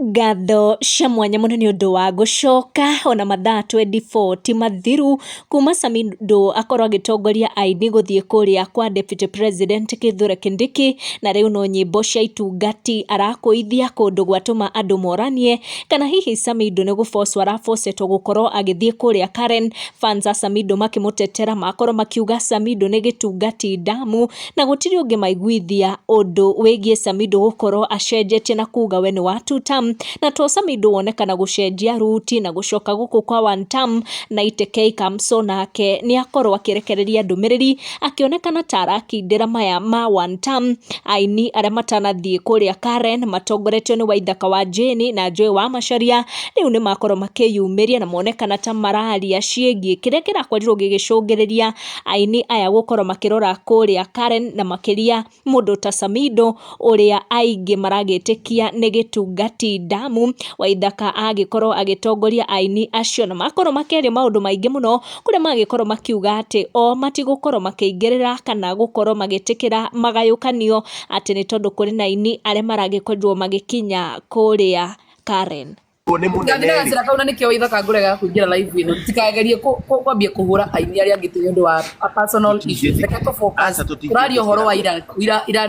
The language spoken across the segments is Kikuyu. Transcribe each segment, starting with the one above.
Ngatho cia mwanya muno ni undu wa gucoka ona mathaa 24 ti mathiru kuma Samidoh akorwo agitongoria aini guthie kuria kwa Deputy President Kithure Kindiki, na riu no nyimbo cia itungati arakuithia kundu gwatuma andu moranie kana hihi Samidoh ni gubocwo arabocetwo gukorwo agithie kuria Karen. Fans a Samidoh makimutetera makorwo makiuga Samidoh ni gitungati damu na gutiri ungi maiguithia undu wigie Samidoh gukorwo acenjetie na kuga we ni wa two term, na to Samidoh wonekana gucenjia ruti na gucoka guku kwa one term. Na Iteke Kamso nake ni akorwo akirekereria ndumiriri akionekana tara kindira maya ma one term. Aini aria matanathie kuria Karen matongoretio ni Waithaka wa Jane na Joy wa Macharia riu ni makorwo makiyumiria na monekana ta mararia ciengie kiria kirakorirwo gigicungiriria aini aya gukorwo makirora kuria Karen, na makiria mundu ta Samidoh uria aingi maragitikia ni gitungati damu. Waithaka agikorwo agitongoria aini acio na makorwo makeria maundu maingi muno kuria magikorwo makiuga ati o matigukorwo makiingirira kana gukorwo magitikira magayukanio ati ni tondu kuri na aini aria maragikorwo magikinya kuria Karen. Ngathiga gacira kau na nikio Waithaka ngurega kuingira live ino tikagerie kwambia kuhura aini aria angite ni undu wa personal issues. Reke to focus turario horo wa ira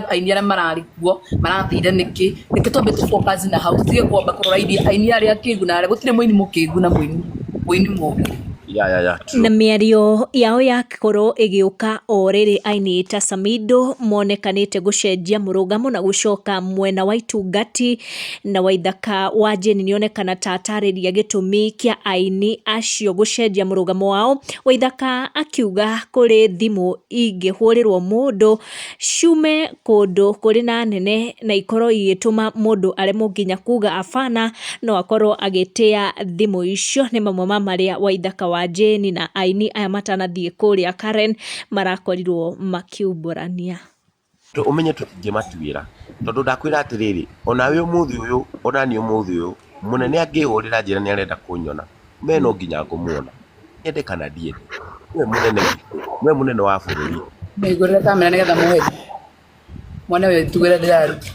aini aria marariguo marathire niki twambe to focus na how tige kwamba kuroraidia aini aria kingu na aria gutire muini mukingu na muini mungi na miario yao yakorwo igiuka o riri aini ta Samidoh monekanite gucenjia murugamo na gucoka mwena wa itungati, na Waithaka wa Jane nionekana ta atariria gitumi kia aini acio gucenjia murugamo wao. Waithaka akiuga kuri thimu ingihurirwo mundu ciume kundu kuri na nene na ikorwo igituma mundu aremwo nginya kuga afana no akorwo agitia thimu icio. Ni mamwe ma maria Waithaka wa Jane na aini aya matanathie kuria Karen marakorirwo makiumburania. Umenye tutingimatuira tondu ndakwira atiriri onawe umuthi uyu onani umuthi uyu munene angihurira njira ni arenda kunyona me no nginya ngumuona ende kana die we munene wa bururi meigurira kamera nigetha muhe mwana we tugera ndiraruta